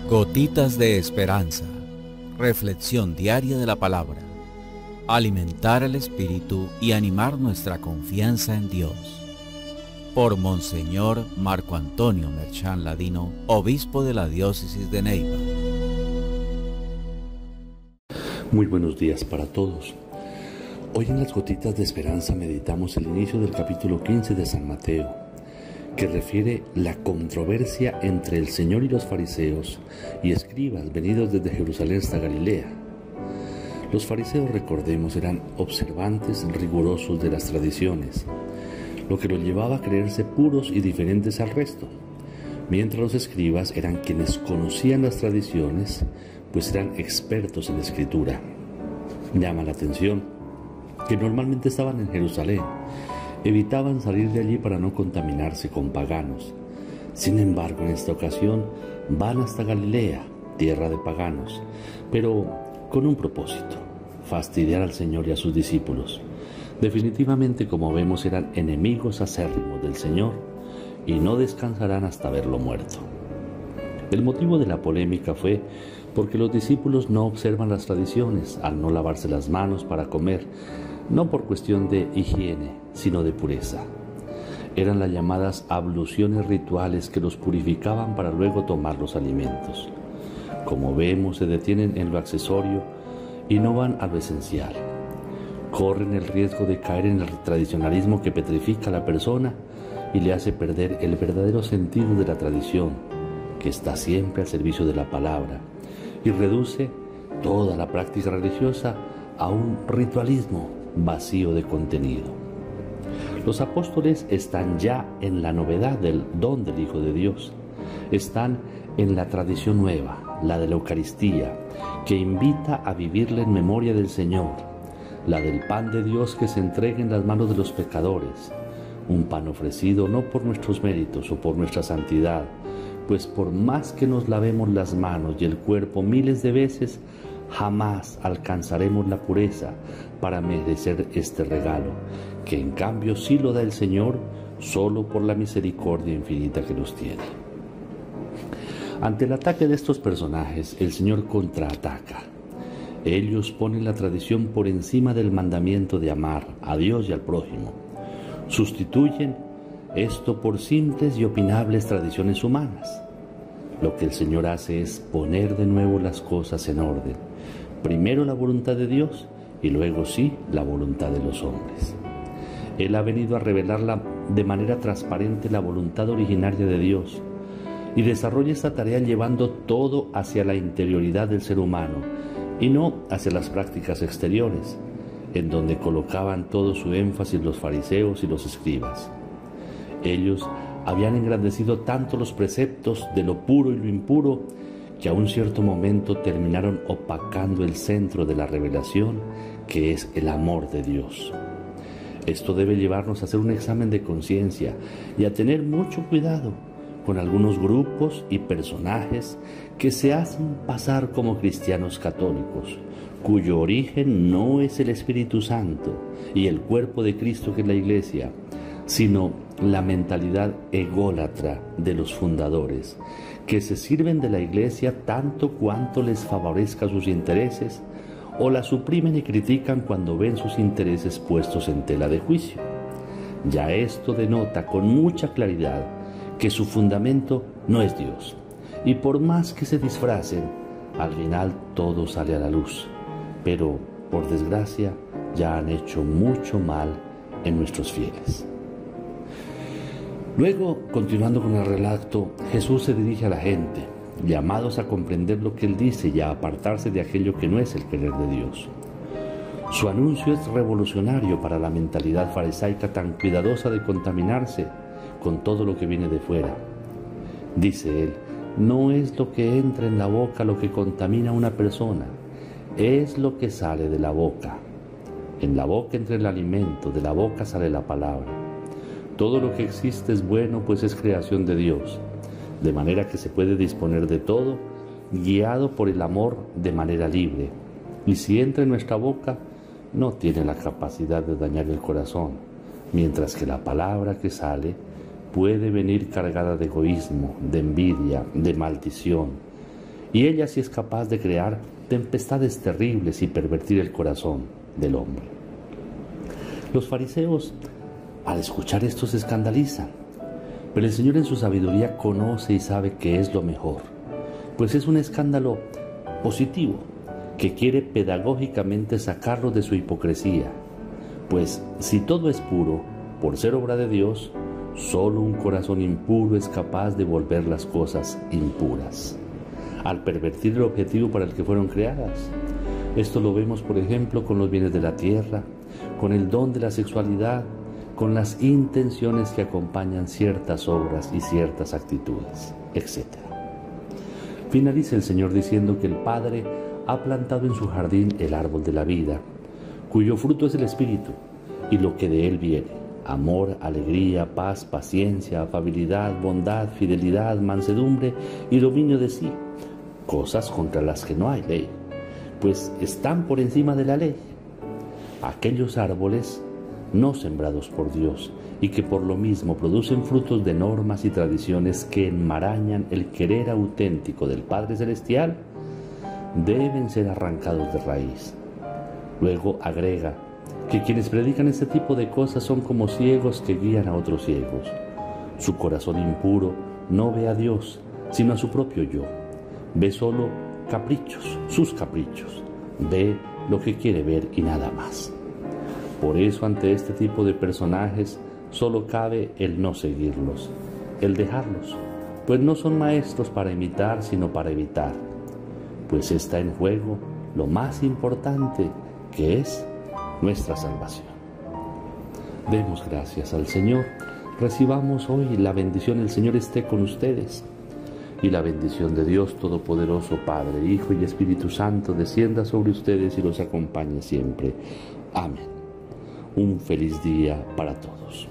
Gotitas de Esperanza. Reflexión diaria de la palabra. Alimentar el espíritu y animar nuestra confianza en Dios. Por Monseñor Marco Antonio Merchán Ladino, obispo de la diócesis de Neiva. Muy buenos días para todos. Hoy en las Gotitas de Esperanza meditamos el inicio del capítulo 15 de San Mateo, que refiere la controversia entre el Señor y los fariseos y escribas venidos desde Jerusalén hasta Galilea. Los fariseos, recordemos, eran observantes rigurosos de las tradiciones, lo que los llevaba a creerse puros y diferentes al resto, mientras los escribas eran quienes conocían las tradiciones, pues eran expertos en escritura. Llama la atención que normalmente estaban en Jerusalén, evitaban salir de allí para no contaminarse con paganos. Sin embargo, en esta ocasión van hasta Galilea, tierra de paganos, pero con un propósito: fastidiar al Señor y a sus discípulos. Definitivamente, como vemos, eran enemigos acérrimos del Señor y no descansarán hasta verlo muerto. El motivo de la polémica fue porque los discípulos no observan las tradiciones al no lavarse las manos para comer, no por cuestión de higiene, sino de pureza. Eran las llamadas abluciones rituales que los purificaban para luego tomar los alimentos. Como vemos, se detienen en lo accesorio y no van a lo esencial. Corren el riesgo de caer en el tradicionalismo que petrifica a la persona y le hace perder el verdadero sentido de la tradición, que está siempre al servicio de la palabra, y reduce toda la práctica religiosa a un ritualismo vacío de contenido. Los apóstoles están ya en la novedad del don del Hijo de Dios. Están en la tradición nueva, la de la Eucaristía, que invita a vivirla en memoria del Señor, la del pan de Dios que se entrega en las manos de los pecadores, un pan ofrecido no por nuestros méritos o por nuestra santidad, pues por más que nos lavemos las manos y el cuerpo miles de veces, jamás alcanzaremos la pureza para merecer este regalo, que en cambio sí lo da el Señor solo por la misericordia infinita que nos tiene. Ante el ataque de estos personajes, el Señor contraataca. Ellos ponen la tradición por encima del mandamiento de amar a Dios y al prójimo. Sustituyen esto por simples y opinables tradiciones humanas. Lo que el Señor hace es poner de nuevo las cosas en orden. Primero la voluntad de Dios y luego sí la voluntad de los hombres. Él ha venido a revelar de manera transparente la voluntad originaria de Dios y desarrolla esta tarea llevando todo hacia la interioridad del ser humano y no hacia las prácticas exteriores, en donde colocaban todo su énfasis los fariseos y los escribas. Ellos habían engrandecido tanto los preceptos de lo puro y lo impuro que a un cierto momento terminaron opacando el centro de la revelación, que es el amor de Dios. Esto debe llevarnos a hacer un examen de conciencia y a tener mucho cuidado con algunos grupos y personajes que se hacen pasar como cristianos católicos, cuyo origen no es el Espíritu Santo y el cuerpo de Cristo, que es la Iglesia, sino la mentalidad ególatra de los fundadores, que se sirven de la Iglesia tanto cuanto les favorezca sus intereses, o la suprimen y critican cuando ven sus intereses puestos en tela de juicio. Ya esto denota con mucha claridad que su fundamento no es Dios, y por más que se disfracen, al final todo sale a la luz, pero por desgracia ya han hecho mucho mal en nuestros fieles. Luego, continuando con el relato, Jesús se dirige a la gente, llamados a comprender lo que Él dice y a apartarse de aquello que no es el querer de Dios. Su anuncio es revolucionario para la mentalidad farisaica tan cuidadosa de contaminarse con todo lo que viene de fuera. Dice Él: no es lo que entra en la boca lo que contamina a una persona, es lo que sale de la boca. En la boca entra el alimento, de la boca sale la palabra. Todo lo que existe es bueno, pues es creación de Dios, de manera que se puede disponer de todo, guiado por el amor de manera libre. Y si entra en nuestra boca, no tiene la capacidad de dañar el corazón, mientras que la palabra que sale puede venir cargada de egoísmo, de envidia, de maldición, y ella sí es capaz de crear tempestades terribles y pervertir el corazón del hombre. Los fariseos, al escuchar esto, se escandalizan, pero el Señor en su sabiduría conoce y sabe que es lo mejor, pues es un escándalo positivo que quiere pedagógicamente sacarlos de su hipocresía, pues si todo es puro, por ser obra de Dios, solo un corazón impuro es capaz de volver las cosas impuras, al pervertir el objetivo para el que fueron creadas. Esto lo vemos, por ejemplo, con los bienes de la tierra, con el don de la sexualidad, con las intenciones que acompañan ciertas obras y ciertas actitudes, etc. Finaliza el Señor diciendo que el Padre ha plantado en su jardín el árbol de la vida, cuyo fruto es el Espíritu, y lo que de él viene: amor, alegría, paz, paciencia, afabilidad, bondad, fidelidad, mansedumbre y dominio de sí, cosas contra las que no hay ley, pues están por encima de la ley. Aquellos árboles no sembrados por Dios y que por lo mismo producen frutos de normas y tradiciones que enmarañan el querer auténtico del Padre Celestial, deben ser arrancados de raíz. Luego agrega que quienes predican este tipo de cosas son como ciegos que guían a otros ciegos. Su corazón impuro no ve a Dios, sino a su propio yo. Ve solo caprichos, sus caprichos. Ve lo que quiere ver y nada más. Por eso, ante este tipo de personajes, solo cabe el no seguirlos, el dejarlos, pues no son maestros para imitar, sino para evitar, pues está en juego lo más importante, que es nuestra salvación. Demos gracias al Señor, recibamos hoy la bendición. El Señor esté con ustedes, y la bendición de Dios Todopoderoso, Padre, Hijo y Espíritu Santo, descienda sobre ustedes y los acompañe siempre. Amén. Un feliz día para todos.